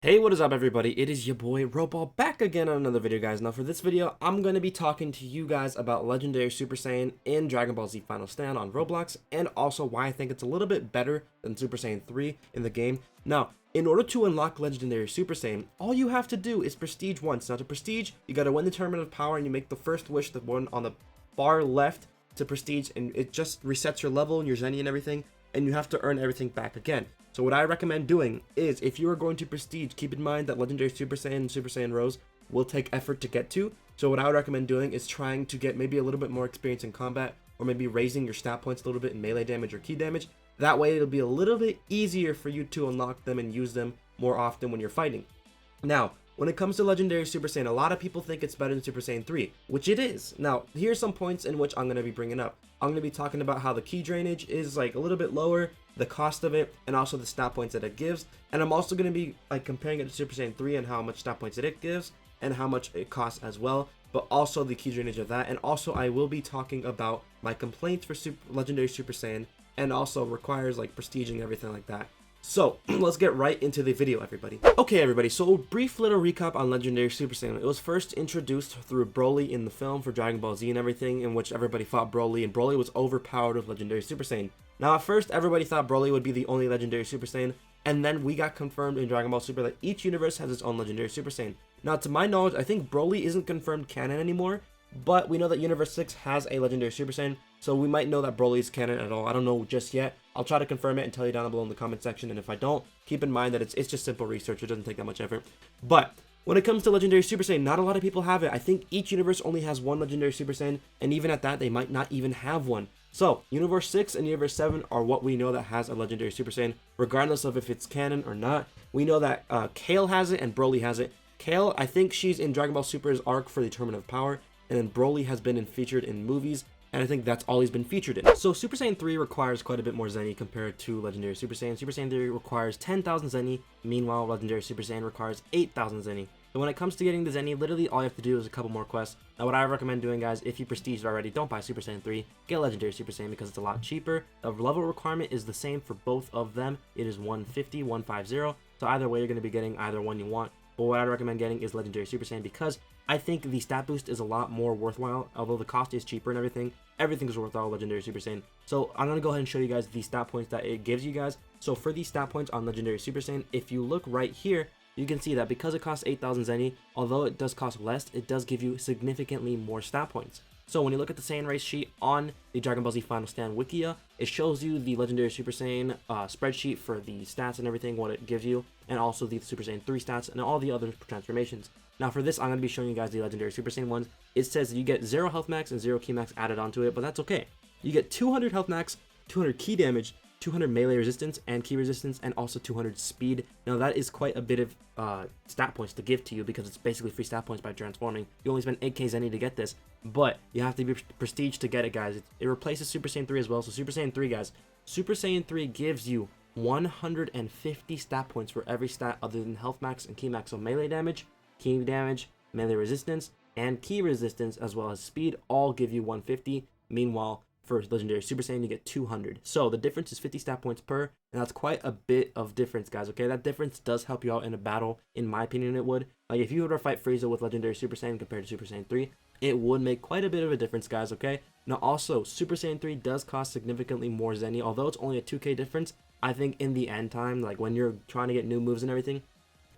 Hey, what is up everybody? It is your boy Roball back again on another video, guys. Now for this video, I'm going to be talking to you guys about Legendary Super Saiyan in Dragon Ball Z Final Stand on Roblox, and also why I think it's a little bit better than Super Saiyan 3 in the game. Now, in order to unlock Legendary Super Saiyan, all you have to do is prestige once. Now to prestige, you got to win the Tournament of Power and you make the first wish, the one on the far left, to prestige, and it just resets your level and your Zenny and everything, and you have to earn everything back again. So what I recommend doing is, if you are going to prestige, keep in mind that Legendary Super Saiyan and Super Saiyan Rose will take effort to get to. So what I would recommend doing is trying to get maybe a little bit more experience in combat, or maybe raising your stat points a little bit in melee damage or key damage. That way it'll be a little bit easier for you to unlock them and use them more often when you're fighting. Now, when it comes to Legendary Super Saiyan, a lot of people think it's better than Super Saiyan 3, which it is. Now, here's some points in which I'm going to be bringing up. I'm going to be talking about how the key drainage is like a little bit lower, the cost of it, and also the stat points that it gives. And I'm also going to be like comparing it to Super Saiyan 3 and how much stat points it gives and how much it costs as well, but also the key drainage of that. And also I will be talking about my complaints for Legendary Super Saiyan, and also requires like prestige and everything like that. So let's get right into the video, everybody. Okay, everybody, so brief little recap on Legendary Super Saiyan. It was first introduced through Broly in the film for Dragon Ball Z and everything, in which everybody fought Broly, and Broly was overpowered with Legendary Super Saiyan. Now, at first, everybody thought Broly would be the only Legendary Super Saiyan, and then we got confirmed in Dragon Ball Super that each universe has its own Legendary Super Saiyan. Now, to my knowledge, I think Broly isn't confirmed canon anymore, but we know that Universe 6 has a Legendary Super Saiyan, so we might know that Broly is canon at all. I don't know just yet. I'll try to confirm it and tell you down below in the comment section, and if I don't, keep in mind that it's just simple research. It doesn't take that much effort. But when it comes to Legendary Super Saiyan, not a lot of people have it. I think each universe only has one Legendary Super Saiyan, and even at that, they might not even have one. So, Universe 6 and Universe 7 are what we know that has a Legendary Super Saiyan, regardless of if it's canon or not. We know that Kale has it and Broly has it. Kale, I think she's in Dragon Ball Super's arc for the Tournament of Power, and then Broly has been featured in movies, and I think that's all he's been featured in. So Super Saiyan 3 requires quite a bit more Zenny compared to Legendary Super Saiyan. Super Saiyan 3 requires 10,000 Zenny, meanwhile Legendary Super Saiyan requires 8,000 Zenny. So when it comes to getting the Zenny, literally all you have to do is a couple more quests. Now what I recommend doing, guys, if you prestiged already, don't buy Super Saiyan 3, get Legendary Super Saiyan because it's a lot cheaper. The level requirement is the same for both of them. It is 150, 150, so either way you're going to be getting either one you want. But what I recommend getting is Legendary Super Saiyan because I think the stat boost is a lot more worthwhile. Although the cost is cheaper and everything's worthwhile Legendary Super Saiyan. So I'm going to go ahead and show you guys the stat points that it gives you guys. So for these stat points on Legendary Super Saiyan, if you look right here, you can see that because it costs 8,000 Zenny, although it does cost less, it does give you significantly more stat points. So when you look at the Saiyan race sheet on the Dragon Ball Z Final Stand Wikia, it shows you the Legendary Super Saiyan spreadsheet for the stats and everything, what it gives you, and also the Super Saiyan 3 stats and all the other transformations. Now for this, I'm going to be showing you guys the Legendary Super Saiyan ones. It says that you get 0 health max and 0 key max added onto it, but that's okay. You get 200 health max, 200 key damage, 200 melee resistance and key resistance, and also 200 speed. Now that is quite a bit of stat points to give to you because it's basically free stat points by transforming. You only spend 8k Zenny to get this, but you have to be prestige to get it, guys. It replaces Super Saiyan 3 as well. So Super Saiyan 3, guys, Super Saiyan 3 gives you 150 stat points for every stat other than health max and key max. So melee damage, key damage, melee resistance, and key resistance, as well as speed, all give you 150. Meanwhile, for Legendary Super Saiyan, you get 200. So the difference is 50 stat points per, and that's quite a bit of difference, guys, okay? That difference does help you out in a battle, in my opinion it would. Like, if you were to fight Frieza with Legendary Super Saiyan compared to Super Saiyan 3, it would make quite a bit of a difference, guys, okay? Now, also, Super Saiyan 3 does cost significantly more Zenny. Although it's only a 2k difference, I think in the end time, like when you're trying to get new moves and everything,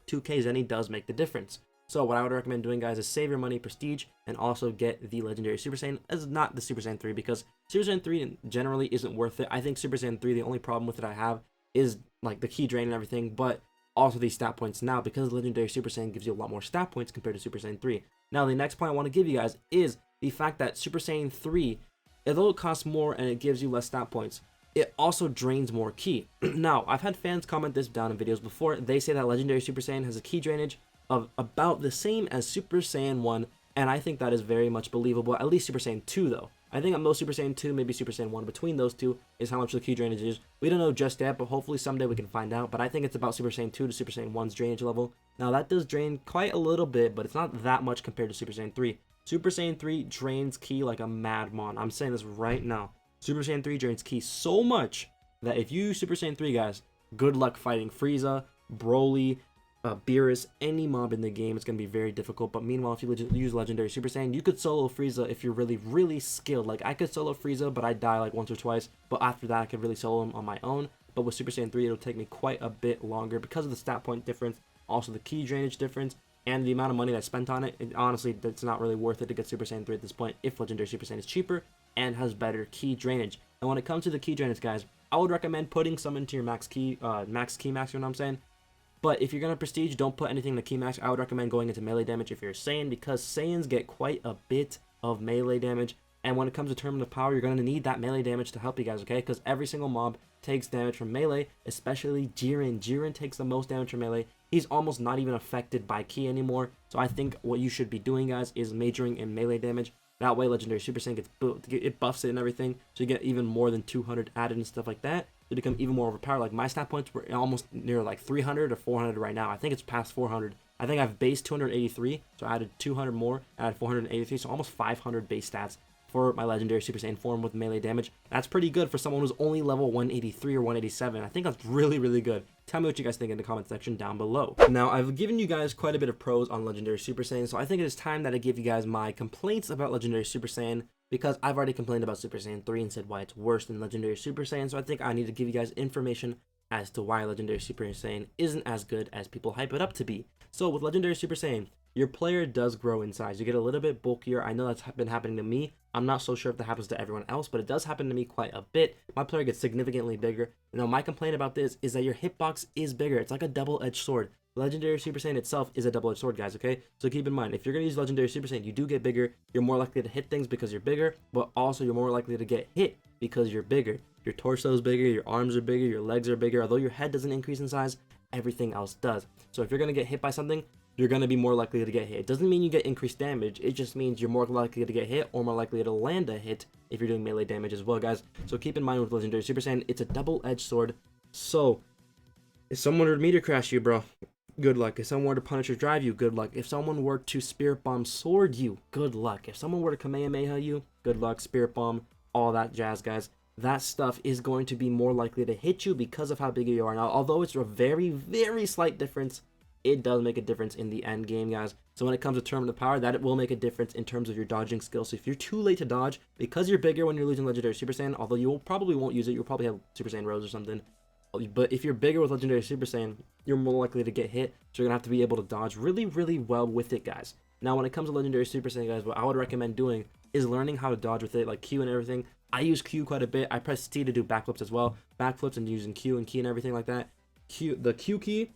2k Zenny does make the difference. So what I would recommend doing, guys, is save your money, prestige, and also get the Legendary Super Saiyan, as not the Super Saiyan 3, because Super Saiyan 3 generally isn't worth it. I think Super Saiyan 3, the only problem with it I have is like the key drain and everything, but also these stat points now, because Legendary Super Saiyan gives you a lot more stat points compared to Super Saiyan 3. Now, the next point I want to give you guys is the fact that Super Saiyan 3, although it costs more and it gives you less stat points, it also drains more ki. Now, I've had fans comment this down in videos before. They say that Legendary Super Saiyan has a ki drainage of about the same as Super Saiyan 1, and I think that is very much believable, at least Super Saiyan 2 though. I think at most Super Saiyan 2, maybe Super Saiyan 1, between those two is how much the key drainage is. We don't know just yet, but hopefully someday we can find out, but I think it's about Super Saiyan 2 to Super Saiyan 1's drainage level. Now that does drain quite a little bit, but it's not that much compared to Super Saiyan 3. Super Saiyan 3 drains ki like a madman. I'm saying this right now. Super Saiyan 3 drains ki so much that if you use Super Saiyan 3, guys, good luck fighting Frieza, Broly, Beerus, any mob in the game, it's going to be very difficult. But meanwhile, if you use Legendary Super Saiyan, you could solo Frieza if you're really, really skilled. Like, I could solo Frieza, but I'd die like once or twice. But after that, I could really solo him on my own. But with Super Saiyan 3, it'll take me quite a bit longer because of the stat point difference, also the key drainage difference, and the amount of money that I spent on it. Honestly, that's not really worth it to get Super Saiyan 3 at this point if Legendary Super Saiyan is cheaper and has better key drainage. And when it comes to the key drainage, guys, I would recommend putting some into your max key max, you know what I'm saying? But if you're going to prestige, don't put anything in the key max. I would recommend going into melee damage if you're a Saiyan, because Saiyans get quite a bit of melee damage. And when it comes to Tournament of Power, you're going to need that melee damage to help you guys, okay? Because every single mob takes damage from melee, especially Jiren. Jiren takes the most damage from melee. He's almost not even affected by ki anymore. So I think what you should be doing, guys, is majoring in melee damage. That way, Legendary Super Saiyan it buffs it and everything, so you get even more than 200 added and stuff like that. To become even more overpowered. Like, my stat points were almost near like 300 or 400 right now. I think it's past 400. I think I've base 283, so I added 200 more, added 483, so almost 500 base stats for my Legendary Super Saiyan form with melee damage. That's pretty good for someone who's only level 183 or 187. I think that's really, really good. Tell me what you guys think in the comment section down below. Now, I've given you guys quite a bit of pros on Legendary Super Saiyan, so I think it is time that I give you guys my complaints about Legendary Super Saiyan, because I've already complained about Super Saiyan 3 and said why it's worse than Legendary Super Saiyan, so I think I need to give you guys information as to why Legendary Super Saiyan isn't as good as people hype it up to be. So with Legendary Super Saiyan, your player does grow in size. You get a little bit bulkier. I know that's been happening to me. I'm not so sure if that happens to everyone else, but it does happen to me quite a bit. My player gets significantly bigger. Now, my complaint about this is that your hitbox is bigger. It's like a double-edged sword. Legendary Super Saiyan itself is a double-edged sword, guys, okay? So keep in mind, if you're going to use Legendary Super Saiyan, you do get bigger. You're more likely to hit things because you're bigger, but also you're more likely to get hit because you're bigger. Your torso is bigger, your arms are bigger, your legs are bigger. Although your head doesn't increase in size, everything else does. So if you're going to get hit by something, you're going to be more likely to get hit. It doesn't mean you get increased damage. It just means you're more likely to get hit or more likely to land a hit if you're doing melee damage as well, guys. So keep in mind with Legendary Super Saiyan, it's a double-edged sword. So if someone were to meter crash you, bro, good luck. If someone were to Punisher drive you, good luck. If someone were to Spirit Bomb sword you, good luck. If someone were to Kamehameha you, good luck. Spirit Bomb, all that jazz, guys. That stuff is going to be more likely to hit you because of how big you are. Now, although it's a very, very slight difference, it does make a difference in the end game, guys. So when it comes to Tournament of Power, that will make a difference in terms of your dodging skills. So if you're too late to dodge, because you're bigger when you're losing Legendary Super Saiyan, although you probably won't use it, you'll probably have Super Saiyan Rose or something. But if you're bigger with Legendary Super Saiyan, you're more likely to get hit. So you're going to have to be able to dodge really, really well with it, guys. Now, when it comes to Legendary Super Saiyan, guys, what I would recommend doing is learning how to dodge with it, like Q and everything. I use Q quite a bit. I press T to do backflips as well. Backflips and using Q and key and everything like that. The Q key,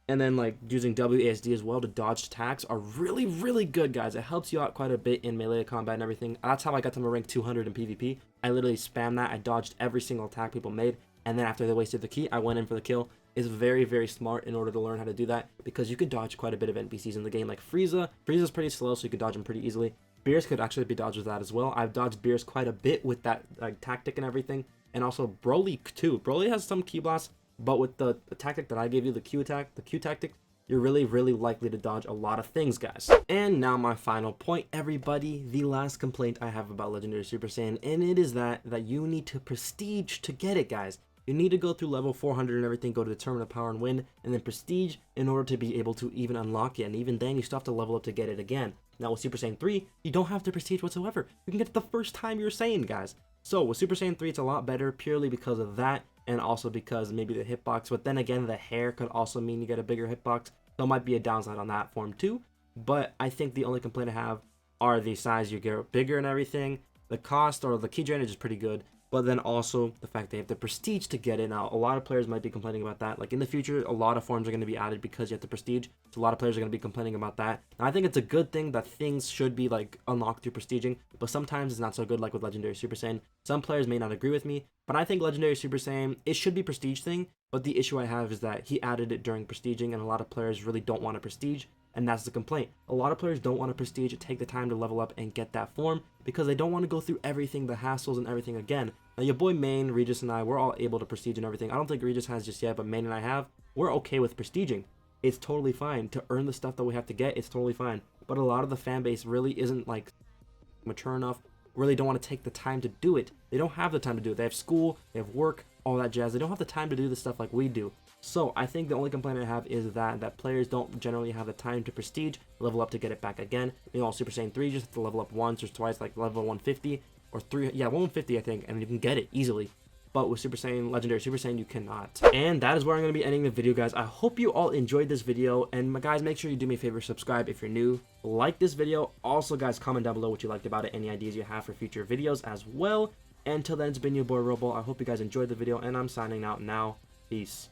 and then like using WASD as well to dodge attacks are really, really good, guys. It helps you out quite a bit in melee combat and everything. That's how I got to my rank 200 in PvP. I literally spammed that. I dodged every single attack people made, and then after they wasted the key, I went in for the kill. It's very, very smart in order to learn how to do that, because you can dodge quite a bit of NPCs in the game. Like Frieza. Frieza's pretty slow, so you can dodge him pretty easily. Beerus could actually be dodged with that as well. I've dodged Beerus quite a bit with that like tactic and everything. And also Broly too. Broly has some key blasts, but with the tactic that I gave you, the Q tactic, you're really, really likely to dodge a lot of things, guys. And now my final point, everybody, the last complaint I have about Legendary Super Saiyan, and it is that you need to prestige to get it, guys. You need to go through level 400 and everything, go to the Tournament of Power and win, and then prestige in order to be able to even unlock it. And even then, you still have to level up to get it again. Now with Super Saiyan 3, you don't have to prestige whatsoever. You can get it the first time you're Saiyan, guys. So with Super Saiyan 3, it's a lot better purely because of that, and also because maybe the hitbox. But then again, the hair could also mean you get a bigger hitbox. There might be a downside on that form too. But I think the only complaint I have are the size. You get bigger and everything. The cost or the key drainage is pretty good. But then also the fact they have the prestige to get it. Now, a lot of players might be complaining about that. Like in the future, a lot of forms are going to be added because you have the prestige. So a lot of players are going to be complaining about that. And I think it's a good thing that things should be like unlocked through prestiging. But sometimes it's not so good, like with Legendary Super Saiyan. Some players may not agree with me. But I think Legendary Super Saiyan, it should be prestige thing. But the issue I have is that he added it during prestiging. And a lot of players really don't want to prestige. And that's the complaint. A lot of players don't want to prestige, take the time to level up and get that form because they don't want to go through everything, the hassles and everything again. Now your boy Main, Regis and I, we're all able to prestige and everything. I don't think Regis has just yet, but Main and I have. We're okay with prestiging. It's totally fine. To earn the stuff that we have to get, it's totally fine. But a lot of the fan base really isn't like mature enough, really don't want to take the time to do it. They don't have the time to do it. They have school, they have work, all that jazz. They don't have the time to do this stuff like we do. So I think the only complaint I have is that players don't generally have the time to prestige, level up to get it back again. You know, Super Saiyan 3 just have to level up once or twice, like level 150 or 150 I think, and you can get it easily. But with Super Saiyan, Legendary Super Saiyan, you cannot. And that is where I'm going to be ending the video, guys. I hope you all enjoyed this video. And guys, make sure you do me a favor, subscribe if you're new. Like this video. Also, guys, comment down below what you liked about it, any ideas you have for future videos as well. And until then, it's been your boy Roball. I hope you guys enjoyed the video, and I'm signing out now. Peace.